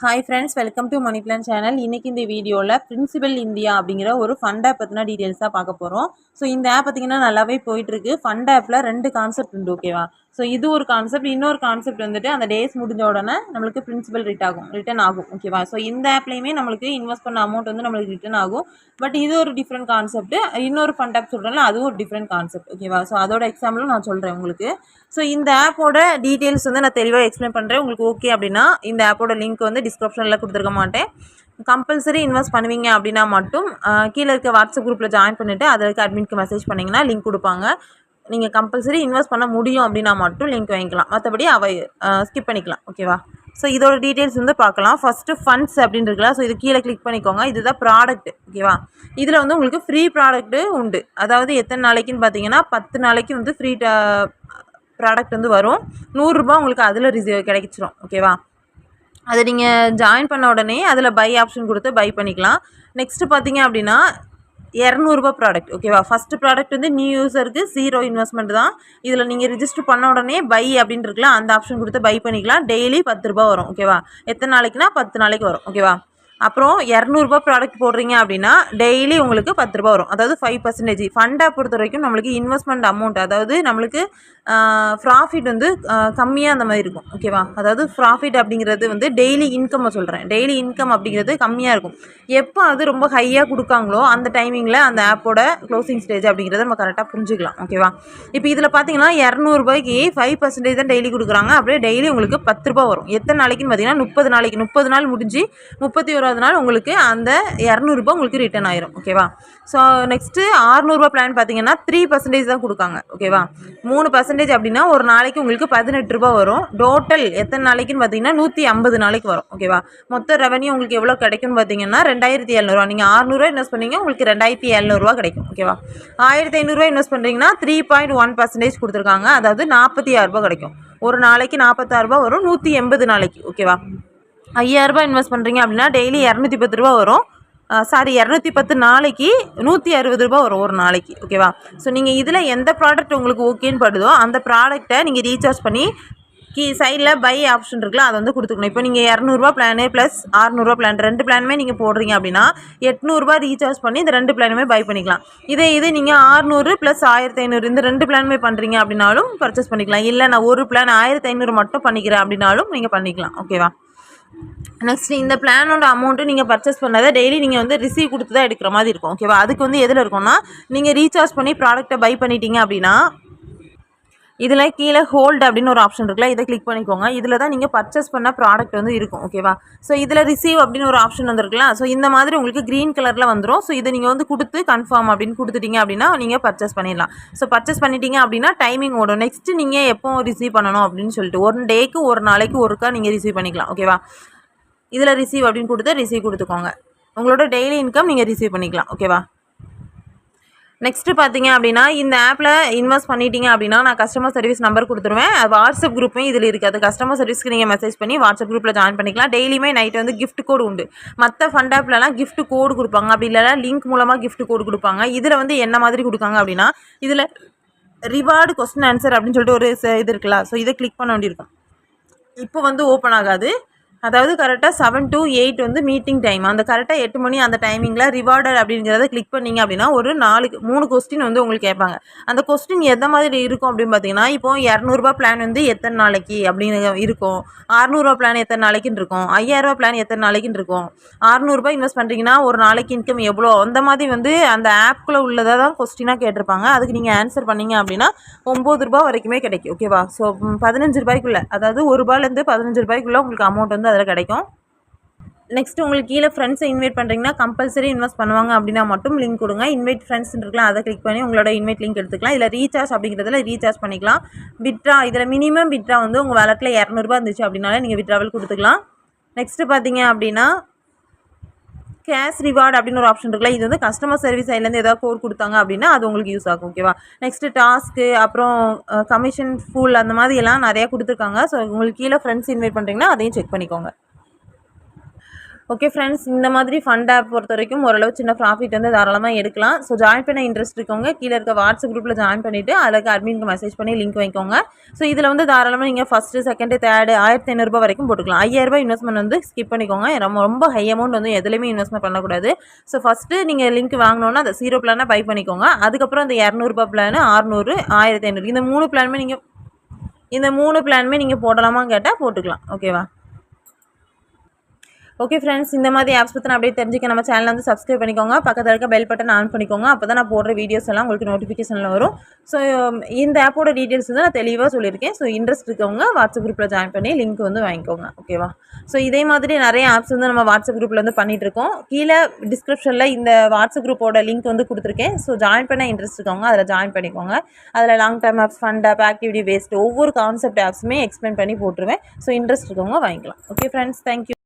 Hi friends, welcome to money plan channel. இன்றைக்கி இந்த வீடியோவில் பிரின்சிபல் இந்தியா அப்படிங்கிற ஒரு ஃபண்ட் ஆப் பற்றின டீட்டெயில்ஸாக பார்க்க போகிறோம். ஸோ இந்த ஆப் பார்த்திங்கன்னா நல்லாவே போயிட்டுருக்கு. ஃபண்ட் ஆப்பில் 2 கான்செப்ட் உண்டு, ஓகேவா? ஸோ இது ஒரு கான்செப்ட், இன்னொரு கான்செப்ட் வந்துட்டு அந்த டேஸ் முடிஞ்ச உடனே நம்மளுக்கு பிரின்சிபல் ரிட்டர்ன் ஆகும், ஓகேவா? ஸோ இந்த ஆப்லேயுமே நம்மளுக்கு இன்வெஸ்ட் பண்ண அமௌண்ட் வந்து நம்மளுக்கு ரிட்டர்ன் ஆகும். பட் இது ஒரு டிஃப்ரெண்ட் கான்செப்ட். இன்னொரு ஃபண்ட் ஆப் சொல்கிறேன்ல, அதுவும் ஒரு டிஃப்ரெண்ட் கான்செப்ட், ஓகேவா? ஸோ அதோட எக்ஸாம்பிளும் நான் சொல்கிறேன் உங்களுக்கு. ஸோ இந்த ஆப்போட டீட்டெயில்ஸ் வந்து நான் தெளிவாக எக்ஸ்பிளைன் பண்ணுறேன். உங்களுக்கு ஓகே அப்படின்னா இந்த ஆப்போட லிங்க் வந்து டிஸ்கிரிப்ஷனில் கொடுத்துருக்க மாட்டேன். கம்பல்சரி இன்வெஸ்ட் பண்ணுவீங்க அப்படின்னா மட்டும் கீழே இருக்க வாட்ஸ்அப் குரூப்பில் ஜாயின் பண்ணிவிட்டு அதற்கு அட்மின்க்கு மெசேஜ் பண்ணிங்கன்னா லிங்க் கொடுப்பாங்க. நீங்கள் கம்பல்சரி இன்வெஸ்ட் பண்ண முடியும் அப்படின்னா மட்டும் லிங்க் வாங்கிக்கலாம், மற்றபடி ஸ்கிப் பண்ணிக்கலாம், ஓகேவா? ஸோ இதோட டீட்டெயில்ஸ் வந்து பார்க்கலாம். ஃபஸ்ட்டு ஃபண்ட்ஸ் அப்படின்னு இருக்குல்ல, ஸோ இது கீழே கிளிக் பண்ணிக்கோங்க. இதுதான் ப்ராடக்ட், ஓகேவா? இதில் வந்து உங்களுக்கு ஃப்ரீ ப்ராடக்ட்டு உண்டு. அதாவது எத்தனை நாளைக்குன்னு பார்த்தீங்கன்னா 10 நாளைக்கு வந்து ஃப்ரீ ப்ராடக்ட் வந்து வரும். 100 ரூபா உங்களுக்கு அதில் கிடைச்சிரும், ஓகேவா? அதை நீங்கள் ஜாயின் பண்ண உடனே அதில் பை ஆப்ஷன் கொடுத்து பை பண்ணிக்கலாம். நெக்ஸ்ட்டு பார்த்தீங்க அப்படின்னா 200 ரூபா ப்ராடக்ட், ஓகேவா? ஃபஸ்ட்டு ப்ராடக்ட் வந்து நியூ யூஸருக்கு 0 இன்வெஸ்ட்மெண்ட் தான். இதில் நீங்கள் ரிஜிஸ்டர் பண்ண உடனே பை அப்படின்னு இருக்கலாம், அந்த ஆப்ஷன் கொடுத்து பை பண்ணிக்கலாம். டெய்லி 10 ரூபா வரும், ஓகேவா? எத்தனை நாளைக்குனா 10 நாளைக்கு வரும், ஓகேவா? அப்புறம் 200 ரூபா ப்ராடக்ட் போடுறீங்க அப்படின்னா டெய்லி உங்களுக்கு 10 ரூபா வரும், அதாவது 5%. ஃபண்டை பொறுத்த வரைக்கும் நம்மளுக்கு இன்வெஸ்ட்மெண்ட் அமௌண்ட், அதாவது நம்மளுக்கு ப்ராஃபிட் வந்து கம்மியாக அந்த மாதிரி இருக்கும், ஓகேவா? அதாவது ப்ராஃபிட் அப்படிங்கிறது வந்து டெய்லி இன்கம்மை சொல்கிறேன். டெய்லி இன்கம் அப்படிங்கிறது கம்மியாக இருக்கும். எப்போ அது ரொம்ப ஹையாக கொடுக்காங்களோ அந்த டைமிங்கில் அந்த ஆப்போட க்ளோசிங் ஸ்டேஜ் அப்படிங்கிறத நம்ம கரெக்டாக புரிஞ்சுக்கலாம், ஓகேவா? இப்போ இதில் பார்த்தீங்கன்னா 200 ரூபாய்க்கு 5% தான் டெய்லி கொடுக்குறாங்க. அப்படியே டெய்லி உங்களுக்கு 10 ரூபா வரும். எத்தனை நாளைக்குன்னு பார்த்தீங்கன்னா 30 நாளைக்கு. 30 நாள் முடிஞ்சு 31வது நாள் உங்களுக்கு அந்த 200 ரூபா உங்களுக்கு ரிட்டர்ன் ஆயிரும், ஓகேவா? ஸோ நெக்ஸ்ட்டு 600 ரூபா பிளான் பார்த்தீங்கன்னா 3% தான் கொடுக்காங்க, ஓகேவா? 3% அப்படின்னா ஒரு நாளைக்கு உங்களுக்கு 18 ரூபா வரும். டோட்டல் எத்தனை நாளைக்குன்னு பார்த்தீங்கன்னா 150 நாளைக்கு வரும், ஓகேவா? மொத்த ரெவன்யூ உங்களுக்கு எவ்வளோ கிடைக்கும்னு பார்த்தீங்கன்னா 2700 ரூபா. நீங்கள் 600 ரூபா இன்வெஸ்ட் பண்ணீங்க, உங்களுக்கு 2700 ரூபா கிடைக்கும், ஓகேவா? 1500 ரூபா இன்வெஸ்ட் பண்ணுறீங்கன்னா 3.1% கொடுத்துருக்காங்க, அதாவது 46 ரூபா கிடைக்கும். ஒரு நாளைக்கு 46 ரூபா வரும், 180 நாளைக்கு, ஓகேவா? 5000 ரூபா இன்வெஸ்ட் பண்ணுறீங்க அப்படின்னா டெய்லி 210 ரூபா வரும். 210 நாளைக்கு 160 ரூபா வரும் ஒரு நாளைக்கு, ஓகேவா? ஸோ நீங்கள் இதில் எந்த ப்ராடக்ட் உங்களுக்கு ஓகேன்னு படுதோ அந்த ப்ராடக்ட்டை நீங்கள் ரீசார்ஜ் பண்ணி சைடில் பை ஆப்ஷன் இருக்குல்ல, அதை வந்து கொடுத்துக்கணும். இப்போ நீங்கள் 200 பிளானு ப்ளஸ் 600 பிளான் 2 பிளானுமே நீங்கள் போடுறீங்க அப்படின்னா 800 ரீசார்ஜ் பண்ணி இந்த 2 பிளானுமே பை பண்ணிக்கலாம். இதே நீங்கள் 600 ப்ளஸ் 1500 இந்த 2 பிளானுமே பண்ணுறீங்க அப்படின்னாலும் பர்ச்சேஸ் பண்ணிக்கலாம். இல்லை நான் ஒரு பிளான் 1500 மட்டும் பண்ணிக்கிறேன் அப்படின்னாலும் நீங்கள் பண்ணிக்கலாம், ஓகேவா? நெக்ஸ்ட் இந்த பிளானோட அமௌண்ட்டு நீங்கள் பர்ச்சேஸ் பண்ணதை டெய்லி நீங்கள் வந்து ரிசீவ் கொடுத்து தான் எடுக்கிற மாதிரி இருக்கும், ஓகேவா? அதுக்கு வந்து எதில் இருக்கும்னா நீங்கள் ரீசார்ஜ் பண்ணி ப்ராடக்ட்டை பை பண்ணிட்டீங்க அப்படின்னா இதில் கீழே ஹோல்டு அப்படின்னு ஒரு ஆப்ஷன் இருக்குல்ல, இதை கிளிக் பண்ணிக்கோங்க. இதில் தான் நீங்கள் பர்ச்சேஸ் பண்ண ப்ராடக்ட் வந்து இருக்கும், ஓகேவா? ஸோ இதில் ரிசீவ் அப்படின்னு ஒரு ஆப்ஷன் வந்துருக்குல்ல, ஸோ இந்த மாதிரி உங்களுக்கு க்ரீன் கலரில் வந்துடும். ஸோ இதை நீங்கள் வந்து கொடுத்து கன்ஃபார்ம் அப்படின்னு கொடுத்துட்டீங்க அப்படின்னா நீங்கள் பர்ச்சேஸ் பண்ணிடலாம். ஸோ பர்ச்சேஸ் பண்ணிட்டீங்க அப்படின்னா டைமிங் ஓடும். நெக்ஸ்ட்டு நீங்கள் எப்போ ரிசீவ் பண்ணணும் அப்படின்னு சொல்லிட்டு ஒரு டேக்கு ஒரு நாளைக்கு ஒருக்கா நீங்கள் ரிசீவ் பண்ணிக்கலாம், ஓகேவா? இதில் ரிசீவ் அப்படின்னு ரிசீவ் கொடுத்துக்கோங்க. உங்களோட டெய்லி இன்கம் நீங்கள் ரிசீவ் பண்ணிக்கலாம், ஓகேவா? நெக்ஸ்ட்டு பார்த்தீங்க அப்படின்னா இந்த ஆப்பில் இன்வெஸ்ட் பண்ணிட்டீங்க அப்படின்னா நான் கஸ்டமர் சர்வீஸ் நம்பர் கொடுத்துருவேன். வாட்ஸ்அப் குரூப்புமே இதில் இருக்குது. கஸ்டமர் சர்வீஸ்க்கு நீங்கள் மெசேஜ் பண்ணி வாட்ஸ்அப் குரூப்பில் ஜாயின் பண்ணிக்கலாம். டெய்லியுமே நைட்டு வந்து கிஃப்ட் கோடு உண்டு. மற்ற ஃபண்ட் ஆப்லலாம் கிஃப்ட் கோடு கொடுப்பாங்க, அப்படி இல்லைனா லிங்க் மூலமாக கிஃப்ட் கோடு கொடுப்பாங்க. இதில் வந்து என்ன மாதிரி கொடுக்காங்க அப்படின்னா இதில் ரிவார்டு கொஸ்டின் ஆன்சர் அப்படின்னு சொல்லிட்டு ஒரு இது இருக்குல்ல, ஸோ இதை கிளிக் பண்ண வேண்டியிருக்கும். இப்போ வந்து ஓப்பன் ஆகாது. அதாவது கரெக்டாக 7 to 8 வந்து மீட்டிங் டைம். அந்த கரெக்டாக 8 மணி அந்த டைமிங்கில் ரிவார்டர் அப்படிங்கிறத கிளிக் பண்ணிங்க அப்படின்னா ஒரு 3 கொஸ்டின் வந்து உங்களுக்கு கேட்பாங்க. அந்த கொஸ்டின் எந்த மாதிரி இருக்கும் அப்படின்னு பார்த்தீங்கன்னா, இப்போ 200 ரூபா பிளான் வந்து எத்தனை நாளைக்கு அப்படின்னு இருக்கும், 600 ரூபா பிளான் எத்தனை நாளைக்குன்னு இருக்கும், 5000 ரூபா பிளான் எத்தனை நாளைக்குன்னு இருக்கும், 600 ரூபாய் இன்வெஸ்ட் பண்ணுறீங்கன்னா ஒரு நாளைக்கு இன்கம் எவ்வளோ, அந்த மாதிரி வந்து அந்த ஆப்புக்குள்ளே உள்ளதாக தான் கொஸ்டினாக கேட்டிருப்பாங்க. அதுக்கு நீங்கள் ஆன்சர் பண்ணீங்க அப்படின்னா 9 ரூபா வரைக்குமே கிடைக்கும், ஓகேவா? ஸோ 15 ரூபாய்க்குள்ளே, அதாவது 1 ரூபாயிலேருந்து 15 ரூபாய்க்குள்ளே உங்களுக்கு அமௌண்ட் வந்து அதில் கிடைக்கும். நெக்ஸ்ட் உங்களுக்கு கீழே ஃப்ரெண்ட்ஸை இன்வைட் பண்ணுறீங்கன்னா கம்பல்சரி இன்வெஸ்ட் பண்ணுவாங்க அப்படின்னா மட்டும் லிங்க் கொடுங்க. இன்வைட் ஃப்ரெண்ட்ஸ் இருக்கலாம், அதை கிளிக் பண்ணி உங்களோட இன்வைட் லிங்க் எடுத்துக்கலாம். இதில் ரீசார்ஜ் அப்படிங்கிறதுல ரீசார்ஜ் பண்ணிக்கலாம். விட்ரா, இதில் மினிமம் விட்ரா வந்து உங்கள் வேலட்டில் 200 ரூபா இருந்துச்சு அப்படின்னாலே நீங்கள் விட்ராவல் கொடுத்துக்கலாம். நெக்ஸ்ட்டு பார்த்தீங்க அப்படின்னா கேஷ் ரிவார்டு அப்படின்னு ஒரு ஆப்ஷன் இருக்குல்ல, இது வந்து கஸ்டமர் சர்வீஸ் சைட்லேருந்து ஏதாவது கோட் கொடுத்தாங்க அப்படின்னா அது உங்களுக்கு யூஸ் ஆகும், ஓகேவா? நெக்ஸ்ட்டு டாஸ்க்கு, அப்புறம் கமிஷன் ஃபுல் அந்த மாதிரி எல்லாம் நிறையா கொடுத்துருக்காங்க. ஸோ உங்களுக்கு கீழே ஃப்ரெண்ட்ஸ் இன்வைட் பண்ணுறீங்கன்னா அதையும் செக் பண்ணிக்கோங்க. ஓகே ஃப்ரெண்ட்ஸ், இந்த மாதிரி ஃபண்ட் ஆப் பொறுத்த வரைக்கும் ஓரளவு சின்ன ப்ராஃபிட் வந்து தாராளமாக எடுக்கலாம். ஸோ ஜாயின் பண்ண இன்ட்ரெஸ்ட் இருக்கவங்க கீழே இருக்க வாட்ஸ்அப் குரூப்பில் ஜாயின் பண்ணிவிட்டு அதுக்கு அட்மினுக்கு மெசேஜ் பண்ணி லிங்க் வாங்கிக்கோங்க. ஸோ இதில் வந்து தாராளமாக நீங்கள் ஃபஸ்ட்டு செகண்டு தேர்டு 1500 வரைக்கும் போட்டுக்கலாம். 5000 இன்வெஸ்ட்மெண்ட் வந்து ஸ்கிப் பண்ணிக்கோங்க. ரொம்ப ஹை அமௌண்ட் வந்து எதுலேயுமே இன்வெஸ்ட்மெண்ட் பண்ணக்கூடாது. ஸோ ஃபஸ்ட்டு நீங்கள் லிங்க் வாங்கினோன்னா அந்த 0 பிளானை பை பண்ணிக்கோங்க. அதுக்கப்புறம் அந்த 200 பிளானு 600 1500 இந்த மூணு பிளானுமே நீங்கள் போடலாமான்னு கேட்டால் போட்டுக்கலாம். ஓகேவா? ஓகே ஃப்ரெண்ட்ஸ், இந்த மாதிரி ஆப்ஸ் பற்றி அப்படியே தெரிஞ்சுக்க நம்ம சேனலை வந்து சப்ஸ்கிரைப் பண்ணிக்கோங்க. பக்கத்தில் இருக்க பெல் பட்டன் ஆன் பண்ணிக்கோங்க. அப்போ தான் நான் போடுற வீடியோஸ் எல்லாம் உங்களுக்கு நோட்டிஃபிகேஷனில் வரும். ஸோ இந்த ஆப்போட டீட்டெயில்ஸ் வந்து நான் தெளிவாக சொல்லியிருக்கேன். ஸோ இன்ட்ரெஸ்ட் இருக்கவங்க வாட்ஸ்அப் குரூப்பில் ஜாயின் பண்ணி லிங்க் வந்து வாங்கிக்கோங்க. ஓகேவா? ஸோ இதே மாதிரி நிறைய ஆப்ஸ் வந்து நம்ம வாட்ஸ்அப் குரூப்பில் வந்து பண்ணிகிட்ருக்கோம். கீழே டிஸ்கிரிப்ஷனில் இந்த வாட்ஸ்அப் குரூப்போட லிங்க் வந்து கொடுத்துருக்கேன். ஸோ ஜாயின் பண்ண இன்ட்ரெஸ்ட் இருக்கவங்க அதில் ஜாயின் பண்ணிக்கோங்க. அதில் long term apps, fund app, activity based ஒவ்வொரு கான்செப்ட் ஆப்ஸுமே எக்ஸ்பிளைன் பண்ணி போட்டுருவேன். ஸோ இன்ட்ரெஸ்ட் இருக்கவங்க வாங்கிக்கலாம். Okay friends, thank you.